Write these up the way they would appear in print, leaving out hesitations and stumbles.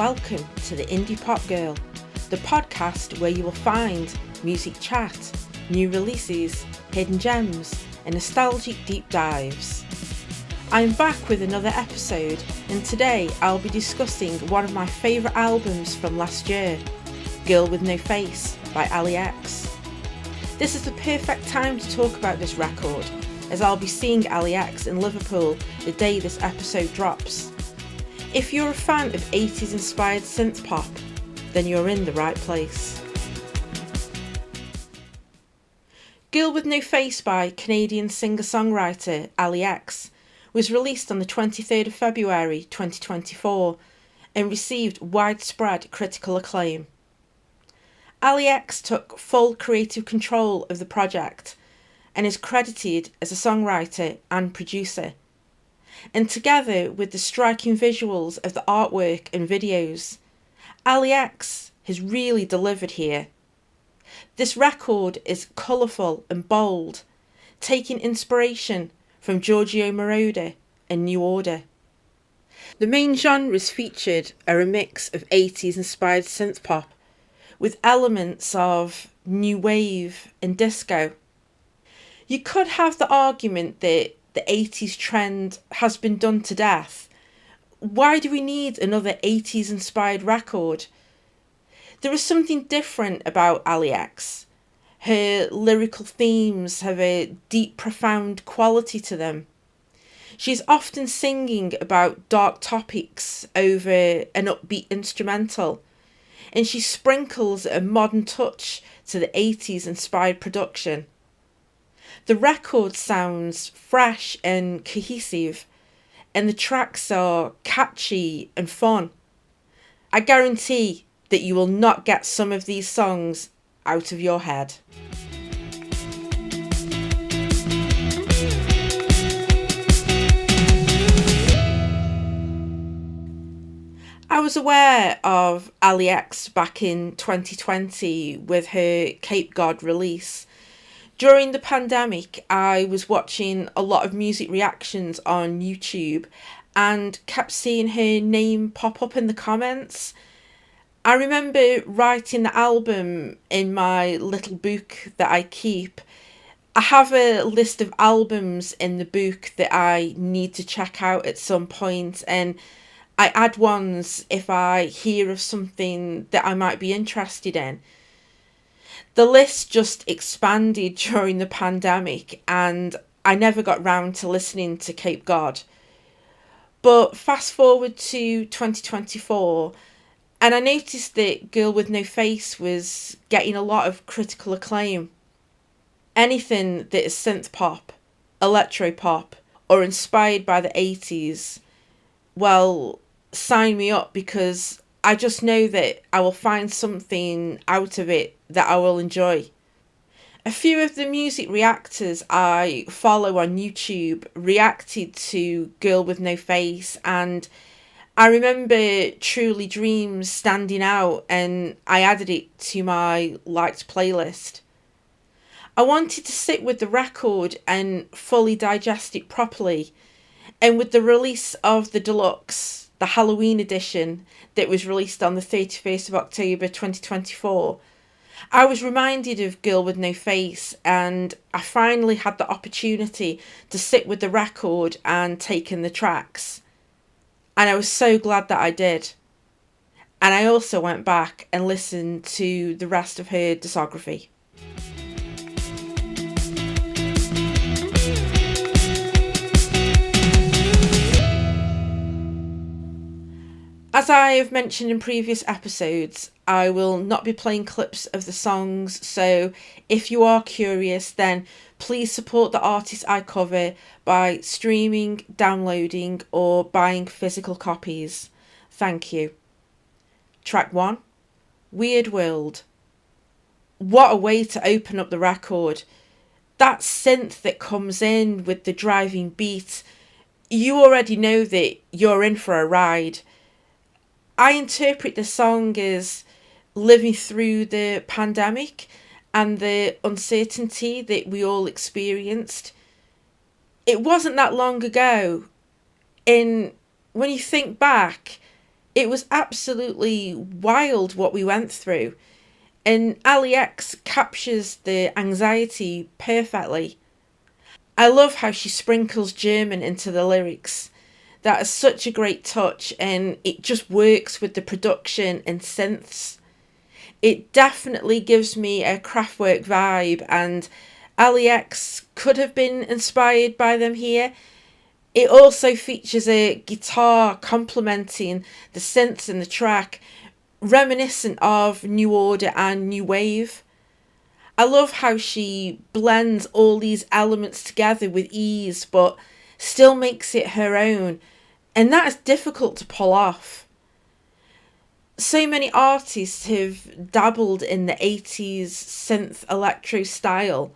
welcome to the Indie Pop Girl, the podcast where you will find music chat, new releases, hidden gems, and nostalgic deep dives. I'm back with another episode, and today I'll be discussing one of my favourite albums from last year, Girl with No Face by Allie X. This is the perfect time to talk about this record, as I'll be seeing Allie X in Liverpool the day this episode drops. If you're a fan of 80s inspired synth-pop, then you're in the right place. Girl with No Face by Canadian singer-songwriter Allie X was released on the 23rd of February 2024 and received widespread critical acclaim. Allie X took full creative control of the project and is credited as a songwriter and producer. And together with the striking visuals of the artwork and videos, Allie X has really delivered here. This record is colourful and bold, taking inspiration from Giorgio Moroder and New Order. The main genres featured are a mix of 80s inspired synth-pop with elements of new wave and disco. You could have the argument that the 80s trend has been done to death. Why do we need another 80s inspired record? There is something different about Allie X. Her lyrical themes have a deep, profound quality to them. She's often singing about dark topics over an upbeat instrumental, and she sprinkles a modern touch to the 80s inspired production. The record sounds fresh and cohesive, and the tracks are catchy and fun. I guarantee that you will not get some of these songs out of your head. I was aware of Allie X back in 2020 with her Cape God release. During the pandemic, I was watching a lot of music reactions on YouTube and kept seeing her name pop up in the comments. I remember writing the album in my little book that I keep. I have a list of albums in the book that I need to check out at some point, and I add ones if I hear of something that I might be interested in. The list just expanded during the pandemic and I never got round to listening to Cape God. But fast forward to 2024 and I noticed that Girl with No Face was getting a lot of critical acclaim. Anything that is synth-pop, electro-pop or inspired by the 80s, well, sign me up, because I just know that I will find something out of it that I will enjoy. A few of the music reactors I follow on YouTube reacted to Girl with No Face, and I remember Truly Dreams standing out and I added it to my liked playlist. I wanted to sit with the record and fully digest it properly, and with the release of the deluxe, the Halloween edition that was released on the 31st of October 2024, I was reminded of Girl with No Face, and I finally had the opportunity to sit with the record and take in the tracks. And I was so glad that I did. And I also went back and listened to the rest of her discography. As I have mentioned in previous episodes, I will not be playing clips of the songs, so if you are curious, then please support the artists I cover by streaming, downloading or buying physical copies. Thank you. Track 1, Weird World. What a way to open up the record. That synth that comes in with the driving beat, you already know that you're in for a ride. I interpret the song as living through the pandemic and the uncertainty that we all experienced. It wasn't that long ago, and when you think back, It was absolutely wild what we went through, and Allie X captures the anxiety perfectly. I love how she sprinkles German into the lyrics. That is such a great touch, and it just works with the production and synths. It definitely gives me a Kraftwerk vibe, and Allie X could have been inspired by them here. It also features a guitar complementing the synths in the track, reminiscent of New Order and New Wave. I love how she blends all these elements together with ease, but still makes it her own, and that is difficult to pull off. So many artists have dabbled in the 80s synth electro style,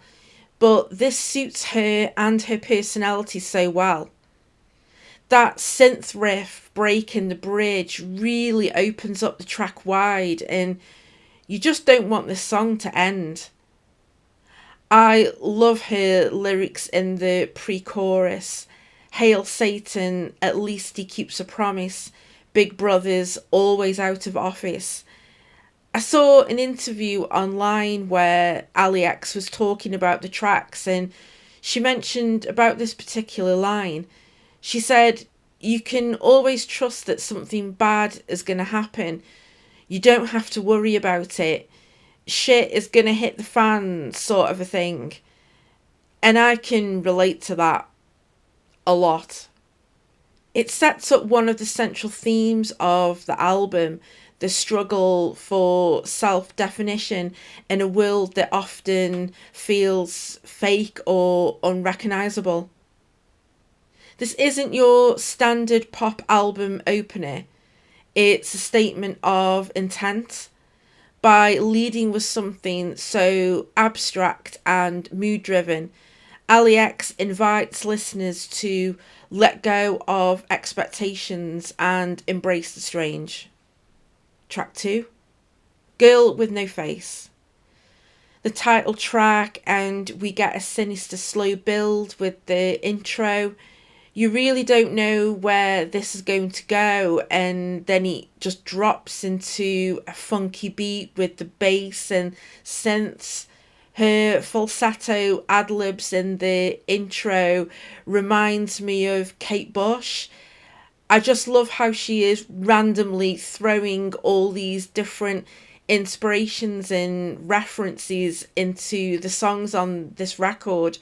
but this suits her and her personality so well. That synth riff break in the bridge really opens up the track wide, and you just don't want this song to end. I love her lyrics in the pre-chorus. Hail Satan, at least he keeps a promise. Big Brother's always out of office. I saw an interview online where Allie X was talking about the tracks, and she mentioned about this particular line. She said, "You can always trust that something bad is going to happen. You don't have to worry about it. Shit is going to hit the fan," sort of a thing. And I can relate to that a lot. It sets up one of the central themes of the album, the struggle for self definition in a world that often feels fake or unrecognisable. This isn't your standard pop album opener, it's a statement of intent. By leading with something so abstract and mood driven, Allie X invites listeners to let go of expectations and embrace the strange. Track 2, Girl with No Face. The title track, and we get a sinister slow build with the intro. You really don't know where this is going to go, and then it just drops into a funky beat with the bass and synths. Her falsetto ad-libs in the intro reminds me of Kate Bush. I just love how she is randomly throwing all these different inspirations and references into the songs on this record,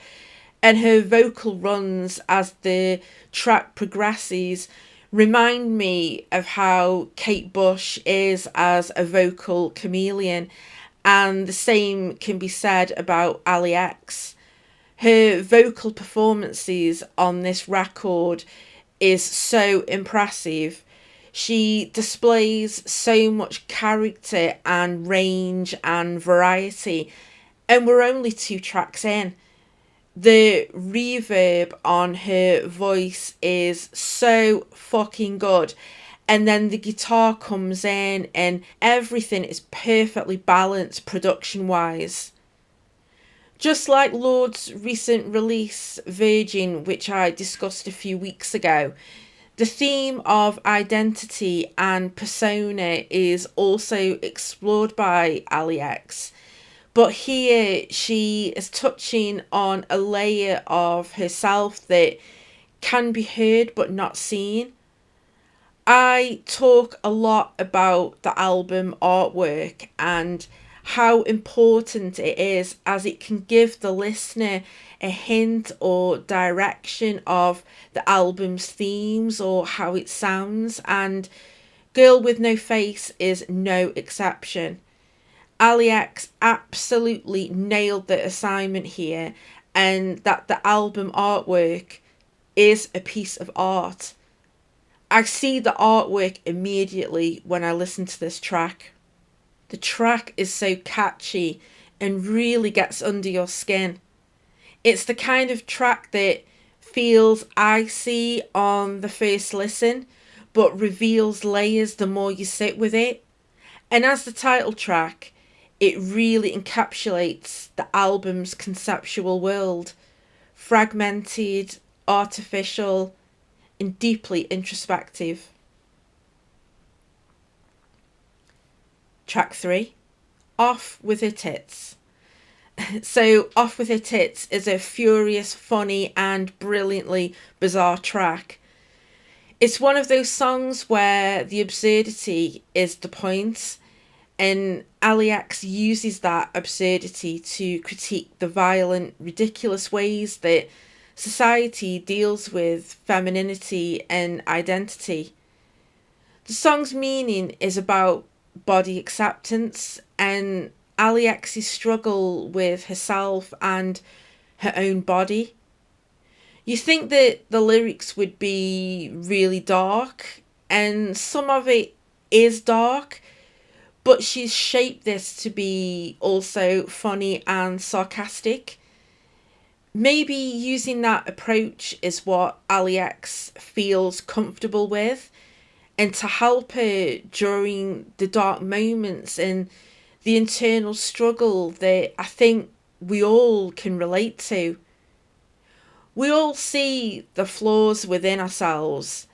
and her vocal runs as the track progresses remind me of how Kate Bush is as a vocal chameleon, and the same can be said about Allie X. Her vocal performances on this record is so impressive. She displays so much character and range and variety, and we're only 2 tracks in. The reverb on her voice is so fucking good, and then the guitar comes in and everything is perfectly balanced production wise. Just like Lord's recent release Virgin, which I discussed a few weeks ago, the theme of identity and persona is also explored by Allie X. But here she is touching on a layer of herself that can be heard but not seen. I talk a lot about the album artwork and how important it is, as it can give the listener a hint or direction of the album's themes or how it sounds, and Girl with No Face is no exception. Allie X absolutely nailed the assignment here, and that the album artwork is a piece of art. I see the artwork immediately when I listen to this track. The track is so catchy and really gets under your skin. It's the kind of track that feels icy on the first listen, but reveals layers the more you sit with it. And as the title track, it really encapsulates the album's conceptual world. Fragmented, artificial, and deeply introspective. Track 3, Off With Her Tits. So, Off With Her Tits is a furious, funny, and brilliantly bizarre track. It's one of those songs where the absurdity is the point, and Allie X uses that absurdity to critique the violent, ridiculous ways that society deals with femininity and identity. The song's meaning is about body acceptance and Allie X's struggle with herself and her own body. You think that the lyrics would be really dark, and some of it is dark, but she's shaped this to be also funny and sarcastic. Maybe using that approach is what Allie X feels comfortable with, and to help her during the dark moments and the internal struggle that I think we all can relate to. We all see the flaws within ourselves.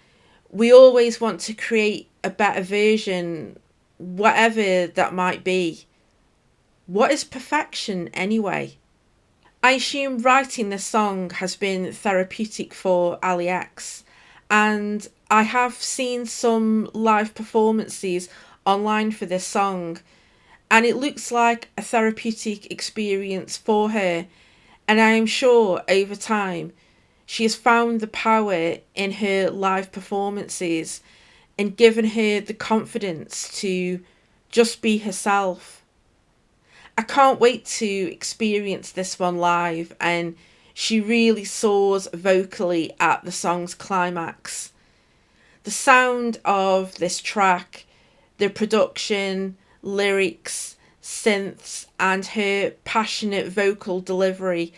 We always want to create a better version, whatever that might be. What is perfection anyway? I assume writing this song has been therapeutic for Allie X, and I have seen some live performances online for this song, and it looks like a therapeutic experience for her, and I am sure over time she has found the power in her live performances and given her the confidence to just be herself. I can't wait to experience this one live, and she really soars vocally at the song's climax. The sound of this track, the production, lyrics, synths, and her passionate vocal delivery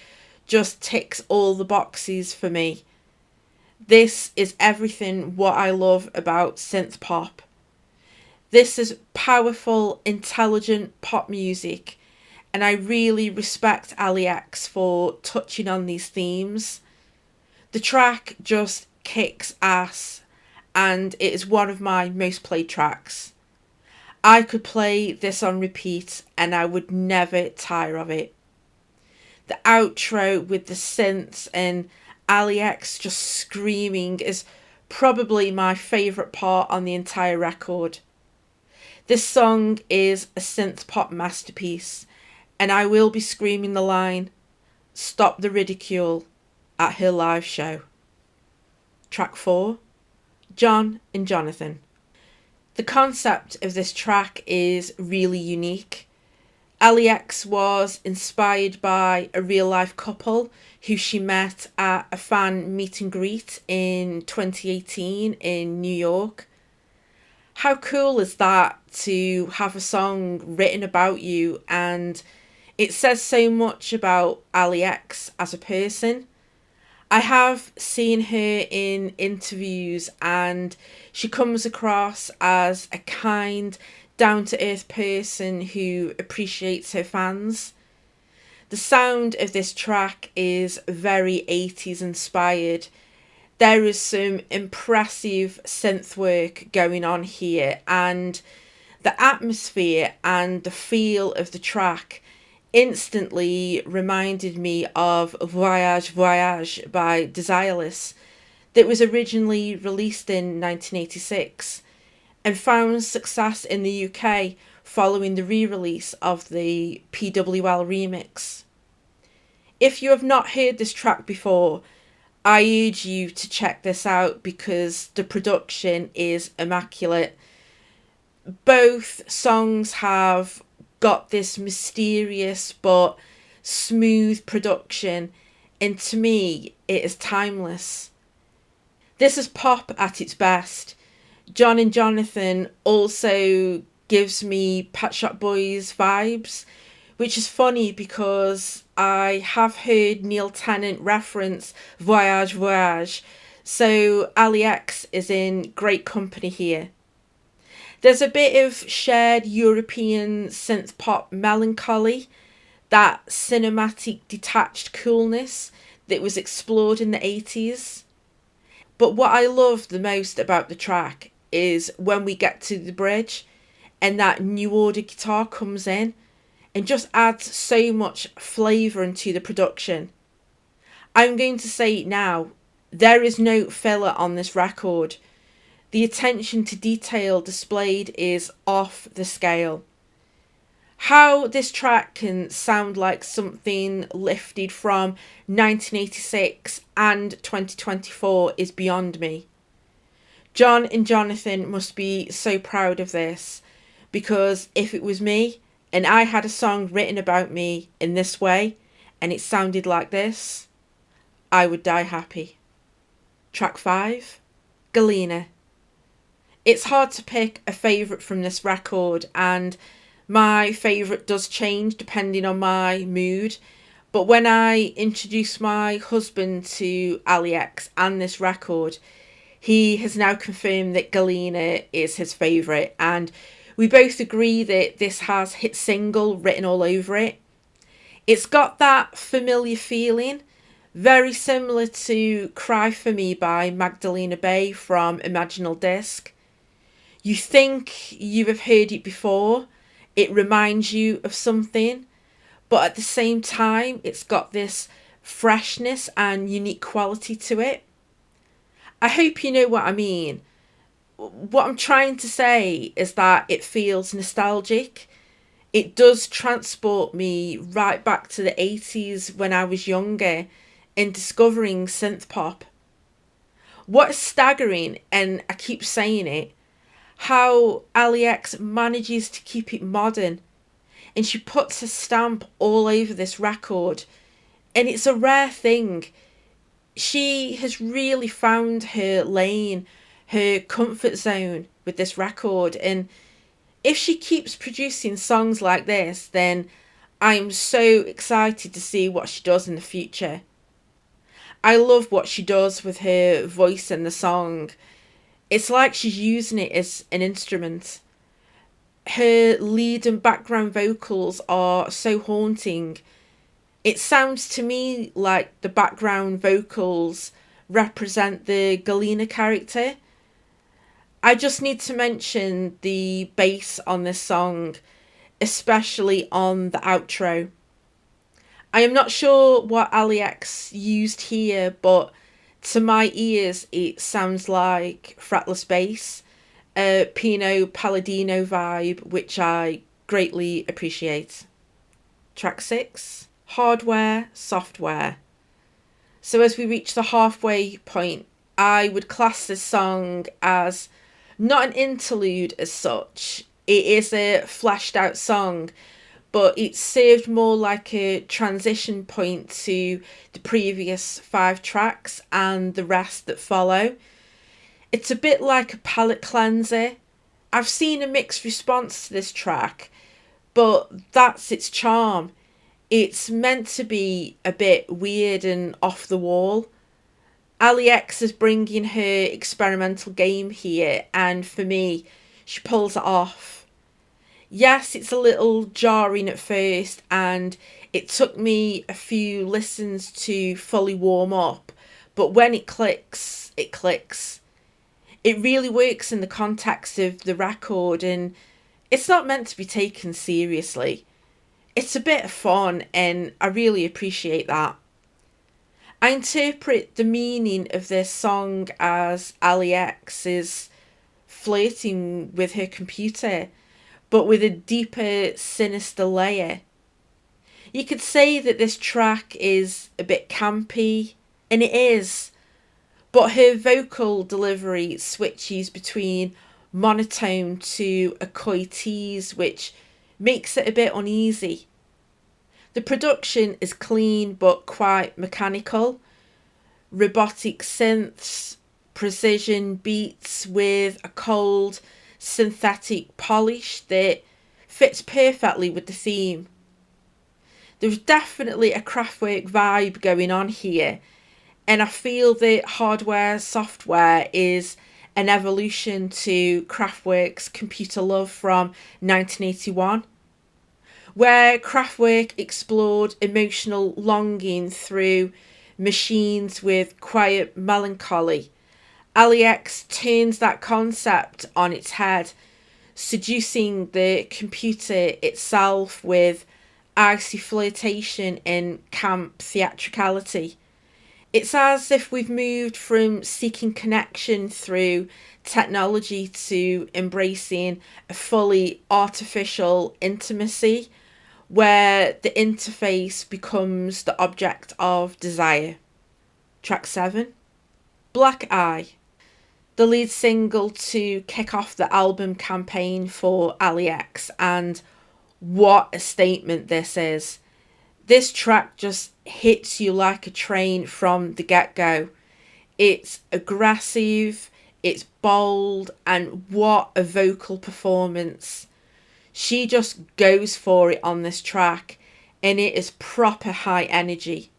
just ticks all the boxes for me. This is everything what I love about synth pop. This is powerful, intelligent pop music, and I really respect Allie X for touching on these themes. The track just kicks ass, and it is one of my most played tracks. I could play this on repeat and I would never tire of it. The outro with the synths and Allie X just screaming is probably my favourite part on the entire record. This song is a synth pop masterpiece, and I will be screaming the line, "Stop the ridicule," at her live show. Track 4, John and Jonathan. The concept of this track is really unique. Allie X was inspired by a real life couple who she met at a fan meet and greet in 2018 in New York. How cool is that to have a song written about you, and it says so much about Allie X as a person. I have seen her in interviews and she comes across as a kind, down-to-earth person who appreciates her fans. The sound of this track is very 80s inspired. There is some impressive synth work going on here, and the atmosphere and the feel of the track instantly reminded me of Voyage Voyage by Desireless, that was originally released in 1986 and found success in the UK following the re-release of the PWL remix. If you have not heard this track before, I urge you to check this out because the production is immaculate. Both songs have got this mysterious but smooth production, and to me it is timeless. This is pop at its best. John and Jonathan also gives me Pet Shop Boys vibes, which is funny because I have heard Neil Tennant reference Voyage Voyage, so Allie X is in great company here. There's a bit of shared European synth pop melancholy, that cinematic detached coolness that was explored in the 80s. But what I love the most about the track is when we get to the bridge and that new order guitar comes in and just adds so much flavour into the production. I'm going to say it now, there is no filler on this record. The attention to detail displayed is off the scale. How this track can sound like something lifted from 1986 and 2024 is beyond me. John and Jonathan must be so proud of this, because if it was me and I had a song written about me in this way and it sounded like this, I would die happy. Track 5, Galena. It's hard to pick a favourite from this record, and my favourite does change depending on my mood. But when I introduced my husband to Allie X and this record, he has now confirmed that Galena is his favourite, and we both agree that this has hit single written all over it. It's got that familiar feeling, very similar to Cry For Me by Magdalena Bay from Imaginal Disc. You think you have heard it before, it reminds you of something, but at the same time it's got this freshness and unique quality to it. I hope you know what I mean. What I'm trying to say is that it feels nostalgic. It does transport me right back to the 80s when I was younger and discovering synth-pop. What is staggering, and I keep saying it, how Allie X manages to keep it modern, and she puts her stamp all over this record, and it's a rare thing. She has really found her lane, her comfort zone with this record, and if she keeps producing songs like this, then I'm so excited to see what she does in the future. I love what she does with her voice in the song. It's like she's using it as an instrument. Her lead and background vocals are so haunting. It sounds to me like the background vocals represent the Galena character. I just need to mention the bass on this song, especially on the outro. I am not sure what Allie X used here, but to my ears it sounds like fretless bass, a Pino Palladino vibe, which I greatly appreciate. Track 6, Hardware, Software. So as we reach the halfway point, I would class this song as not an interlude as such. It is a fleshed out song, but it served more like a transition point to the previous 5 tracks and the rest that follow. It's a bit like a palate cleanser. I've seen a mixed response to this track, but that's its charm. It's meant to be a bit weird and off the wall. Allie X is bringing her experimental game here, and for me, she pulls it off. Yes, it's a little jarring at first, and it took me a few listens to fully warm up, but when it clicks, it clicks. It really works in the context of the record, and it's not meant to be taken seriously. It's a bit of fun, and I really appreciate that. I interpret the meaning of this song as Allie X is flirting with her computer, but with a deeper, sinister layer. You could say that this track is a bit campy, and it is, but her vocal delivery switches between monotone to a coy tease, which makes it a bit uneasy. The production is clean but quite mechanical. Robotic synths, precision beats with a cold, synthetic polish that fits perfectly with the theme. There's definitely a Kraftwerk vibe going on here, and I feel that Hardware Software is an evolution to Kraftwerk's Computer Love from 1981, where Kraftwerk explored emotional longing through machines with quiet melancholy. Allie X turns that concept on its head, seducing the computer itself with icy flirtation and camp theatricality. It's as if we've moved from seeking connection through technology to embracing a fully artificial intimacy where the interface becomes the object of desire. Track 7, Black Eye, the lead single to kick off the album campaign for Allie X, and what a statement this is. This track just hits you like a train from the get-go. It's aggressive, it's bold, and what a vocal performance. She just goes for it on this track, and it is proper high energy.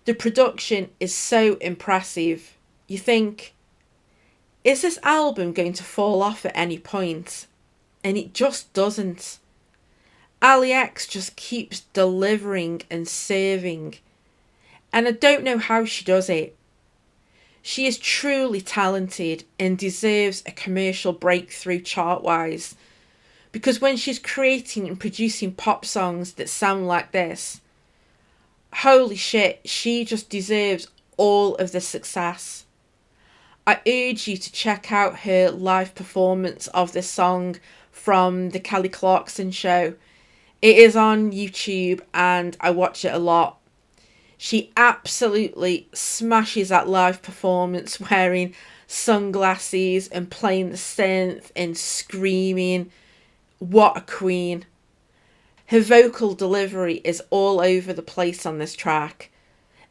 The production is so impressive. You think, is this album going to fall off at any point? And it just doesn't. Allie X just keeps delivering and serving. And I don't know how she does it. She is truly talented and deserves a commercial breakthrough chart-wise. Because when she's creating and producing pop songs that sound like this, holy shit, she just deserves all of the success. I urge you to check out her live performance of this song from the Kelly Clarkson show. It is on YouTube and I watch it a lot. She absolutely smashes that live performance wearing sunglasses and playing the synth and screaming. What a queen. Her vocal delivery is all over the place on this track.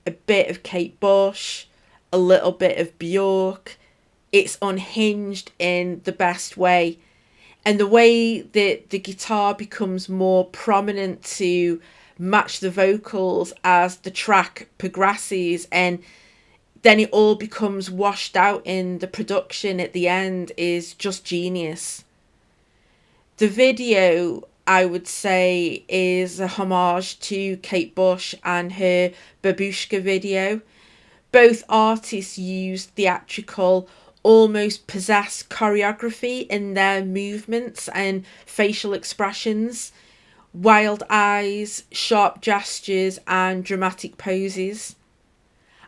A bit of Kate Bush, a little bit of Bjork. It's unhinged in the best way. And the way that the guitar becomes more prominent to match the vocals as the track progresses, and then it all becomes washed out in the production at the end, is just genius. The video, I would say, is a homage to Kate Bush and her Babushka video. Both artists used theatrical, almost possessed choreography in their movements and facial expressions, wild eyes, sharp gestures, and dramatic poses.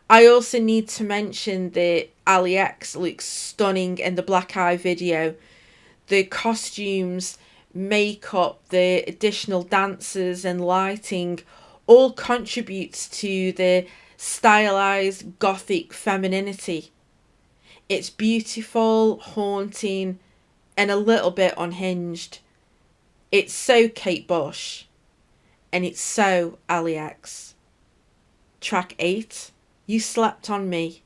I also need to mention that Allie X looks stunning in the Black Eye video. The costumes, makeup, the additional dancers and lighting all contributes to the stylized gothic femininity. It's beautiful, haunting, and a little bit unhinged. It's so Kate Bush, and it's so Allie X. Track 8, You Slept on Me.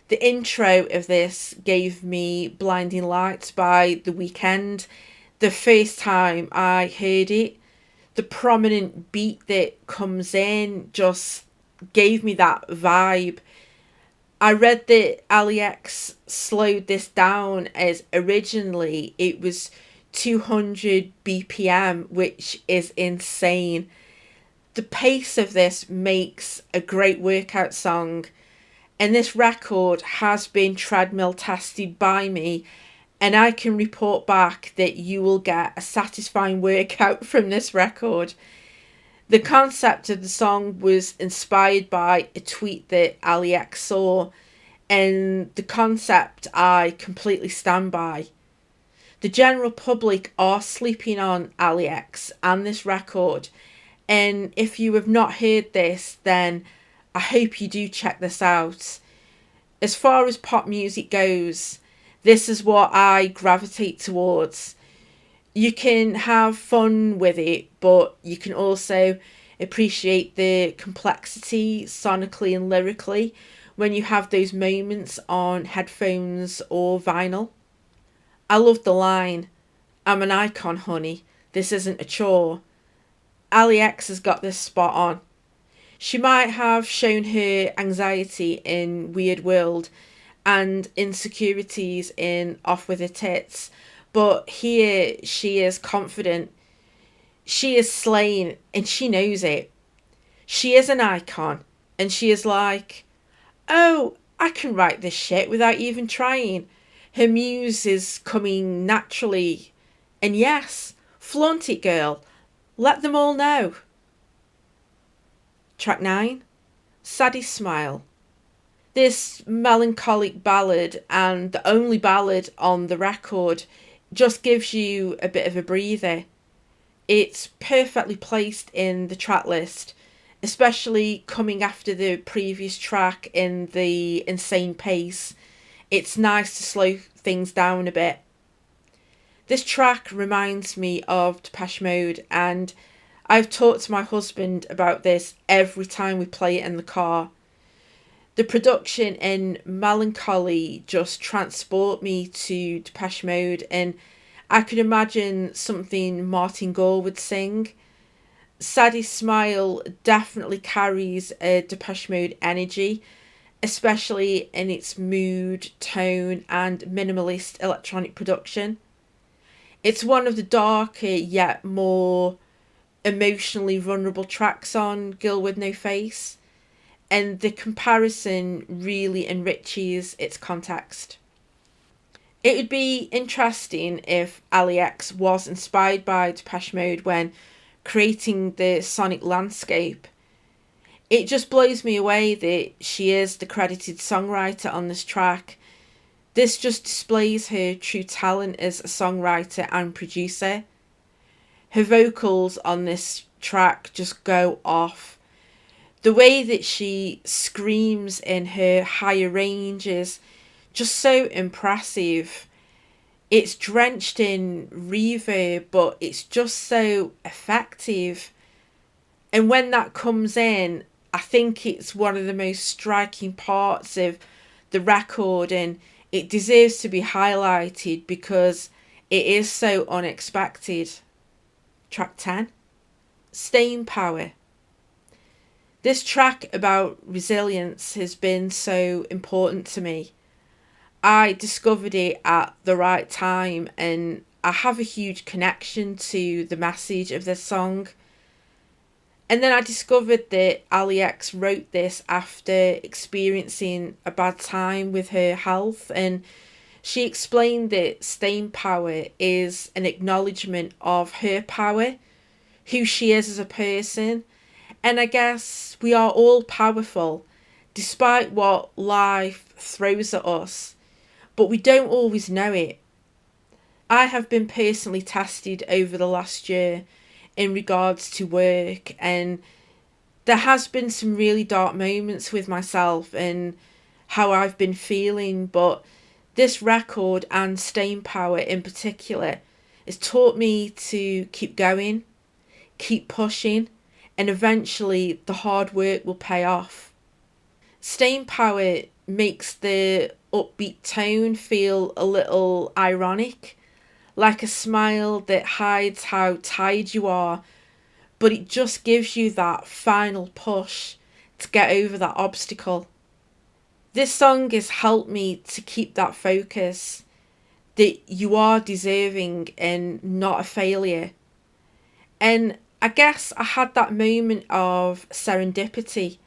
The intro of this gave me Blinding Lights by The Weeknd. The first time I heard it, the prominent beat that comes in just gave me that vibe. I read that Allie X slowed this down as originally it was 200 BPM, which is insane. The pace of this makes a great workout song, and this record has been treadmill tested by me, and I can report back that you will get a satisfying workout from this record. The concept of the song was inspired by a tweet that Allie X saw, and the concept I completely stand by. The general public are sleeping on Allie X and this record, and if you have not heard this, then I hope you do check this out. As far as pop music goes, this is what I gravitate towards. You can have fun with it, but you can also appreciate the complexity sonically and lyrically when you have those moments on headphones or vinyl. I love the line, "I'm an icon, honey. This isn't a chore." Allie X has got this spot on. She might have shown her anxiety in Weird World and insecurities in Off With Her Tits, but here she is confident. She is slaying and she knows it. She is an icon and she is like, oh, I can write this shit without even trying. Her muse is coming naturally. And yes, flaunt it, girl. Let them all know. Track 9, Sadie Smile. This melancholic ballad, and the only ballad on the record, just gives you a bit of a breather. It's perfectly placed in the track list, especially coming after the previous track in the insane pace. It's nice to slow things down a bit. This track reminds me of Depeche Mode, and I've talked to my husband about this every time we play it in the car. The production and melancholy just transport me to Depeche Mode, and I could imagine something Martin Gore would sing. Sadie Smile definitely carries a Depeche Mode energy, especially in its mood, tone, and minimalist electronic production. It's one of the darker yet more emotionally vulnerable tracks on Girl with No Face, and the comparison really enriches its context. It would be interesting if Allie X was inspired by Depeche Mode when creating the sonic landscape. It just blows me away that she is the credited songwriter on this track. This just displays her true talent as a songwriter and producer. Her vocals on this track just go off. The way that she screams in her higher range is just so impressive. It's drenched in reverb, but it's just so effective. And when that comes in, I think it's one of the most striking parts of the record, and it deserves to be highlighted because it is so unexpected. Track 10, Staying Power. This track about resilience has been so important to me. I discovered it at the right time, and I have a huge connection to the message of this song. And then I discovered that Allie X wrote this after experiencing a bad time with her health, and she explained that staying power is an acknowledgement of her power, who she is as a person. And I guess we are all powerful, despite what life throws at us, but we don't always know it. I have been personally tested over the last year in regards to work, and there has been some really dark moments with myself and how I've been feeling, but this record and Staying Power in particular has taught me to keep going, keep pushing, and eventually the hard work will pay off. Staying Power makes the upbeat tone feel a little ironic, like a smile that hides how tired you are, but it just gives you that final push to get over that obstacle. This song has helped me to keep that focus, that you are deserving and not a failure. And I guess I had that moment of serendipity,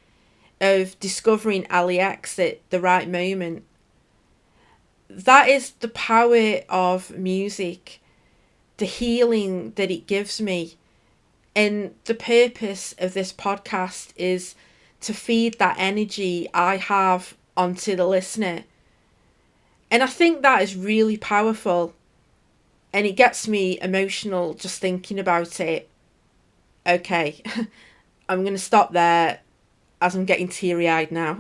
of discovering Allie X at the right moment. That is the power of music, the healing that it gives me. And the purpose of this podcast is to feed that energy I have onto the listener. And I think that is really powerful. And it gets me emotional just thinking about it. Okay, I'm going to stop there as I'm getting teary-eyed now.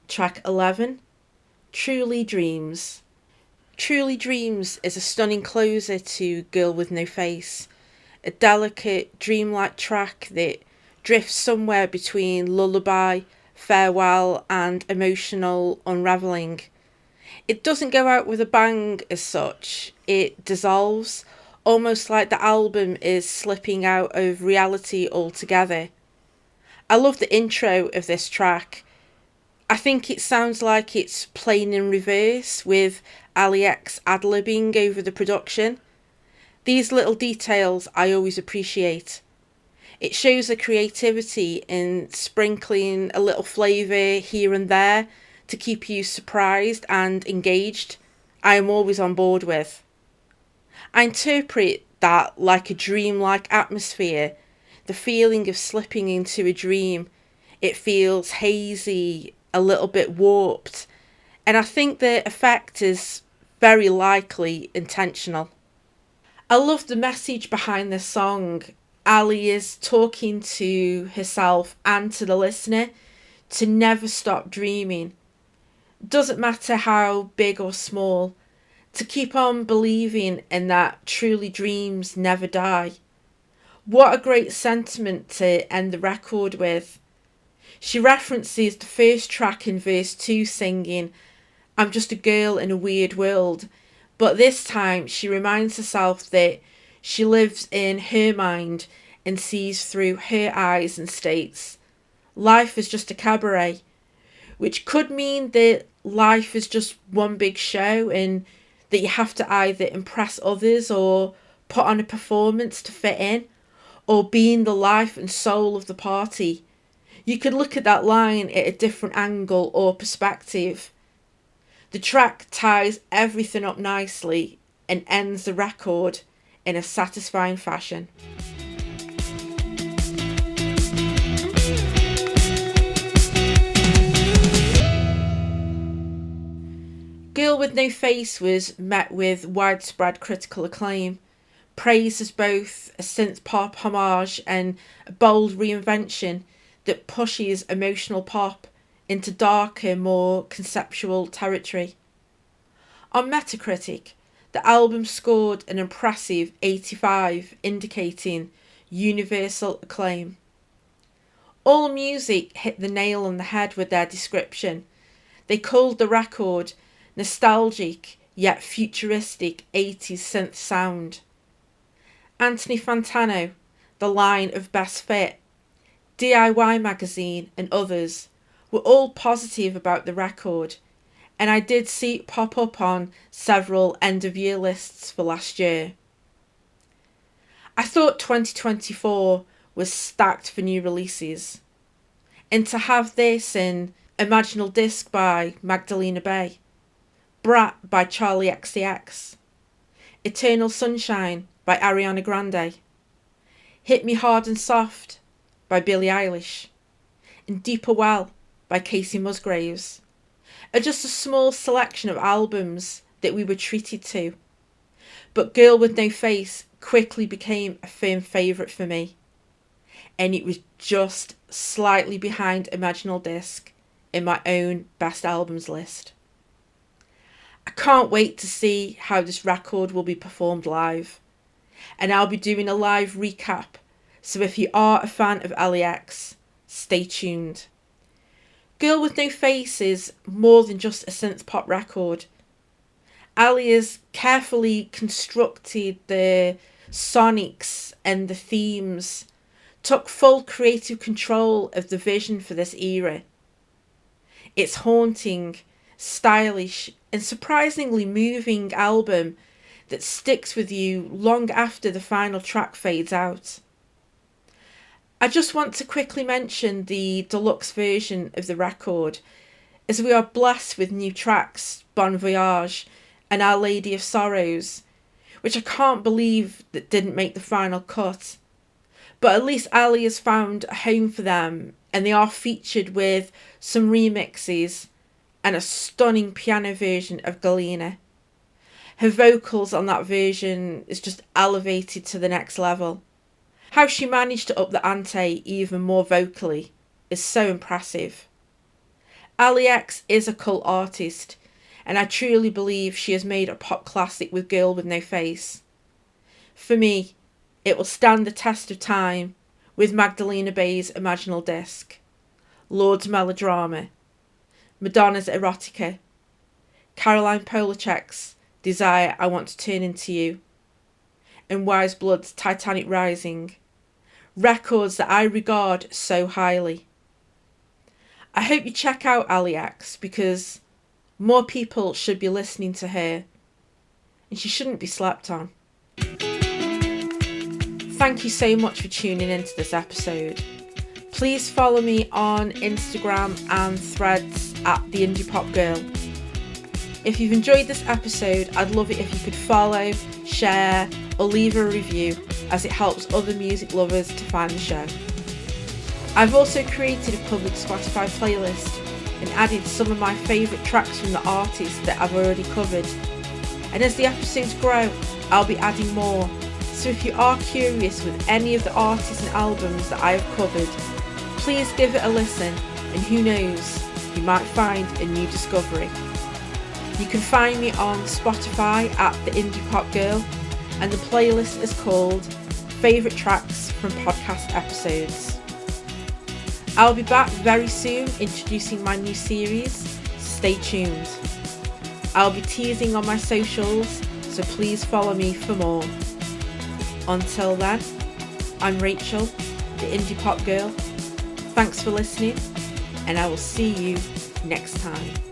Track 11, Truly Dreams. Truly Dreams is a stunning closer to Girl with No Face, a delicate, dreamlike track that drifts somewhere between lullaby, farewell, and emotional unravelling. It doesn't go out with a bang as such, it dissolves, almost like the album is slipping out of reality altogether. I love the intro of this track. I think it sounds like it's playing in reverse with Allie X ad-libbing over the production. These little details I always appreciate. It shows the creativity in sprinkling a little flavour here and there to keep you surprised and engaged, I am always on board with. I interpret that like a dreamlike atmosphere, the feeling of slipping into a dream. It feels hazy, a little bit warped, and I think the effect is very likely intentional. I love the message behind this song. Allie is talking to herself and to the listener to never stop dreaming. Doesn't matter how big or small, to keep on believing in that truly dreams never die. What a great sentiment to end the record with. She references the first track in verse 2 singing, "I'm just a girl in a weird world," but this time she reminds herself that she lives in her mind and sees through her eyes and states, life is just a cabaret, which could mean that life is just one big show and that you have to either impress others or put on a performance to fit in, or being the life and soul of the party. You could look at that line at a different angle or perspective. The track ties everything up nicely and ends the record in a satisfying fashion. Girl with No Face was met with widespread critical acclaim, praised as both a synth-pop homage and a bold reinvention that pushes emotional pop into darker, more conceptual territory. On Metacritic, the album scored an impressive 85, indicating universal acclaim. AllMusic hit the nail on the head with their description. They called the record nostalgic yet futuristic 80s synth sound. Anthony Fantano, The Line of Best Fit, DIY Magazine and others were all positive about the record, and I did see it pop up on several end-of-year lists for last year. I thought 2024 was stacked for new releases, and to have this in Imaginal Disc by Magdalena Bay, Brat by Charlie XCX, Eternal Sunshine by Ariana Grande, Hit Me Hard and Soft by Billie Eilish, and Deeper Well by Casey Musgraves are just a small selection of albums that we were treated to. But Girl with No Face quickly became a firm favourite for me, and it was just slightly behind Imaginal Disc in my own best albums list. I can't wait to see how this record will be performed live, and I'll be doing a live recap, so if you are a fan of Allie X, stay tuned. Girl with No Face is more than just a synth-pop record. Allie has carefully constructed the sonics and the themes, took full creative control of the vision for this era. It's haunting, stylish and surprisingly moving album that sticks with you long after the final track fades out. I just want to quickly mention the deluxe version of the record, as we are blessed with new tracks, Bon Voyage and Our Lady of Sorrows, which I can't believe that didn't make the final cut. But at least Allie has found a home for them, and they are featured with some remixes and a stunning piano version of Galena. Her vocals on that version is just elevated to the next level. How she managed to up the ante even more vocally is so impressive. Allie X is a cult artist, and I truly believe she has made a pop classic with Girl with No Face. For me, it will stand the test of time with Magdalena Bay's Imaginal Disc, Lord's Melodrama, Madonna's Erotica, Caroline Polachek's Desire I Want to Turn Into You, and Wise Blood's Titanic Rising, records that I regard so highly. I hope you check out Allie X, because more people should be listening to her, and she shouldn't be slept on. Thank you so much for tuning into this episode. Please follow me on Instagram and Threads at The Indie Pop Girl. If you've enjoyed this episode, I'd love it if you could follow, share, or leave a review, as it helps other music lovers to find the show. I've also created a public Spotify playlist and added some of my favourite tracks from the artists that I've already covered. And as the episodes grow, I'll be adding more. So if you are curious with any of the artists and albums that I have covered, please give it a listen, and who knows, you might find a new discovery. You can find me on Spotify at The Indie Pop Girl, and the playlist is called Favourite Tracks from Podcast Episodes. I'll be back very soon introducing my new series, so stay tuned. I'll be teasing on my socials, so please follow me for more. Until then, I'm Rachel, the Indie Pop Girl. Thanks for listening, and I will see you next time.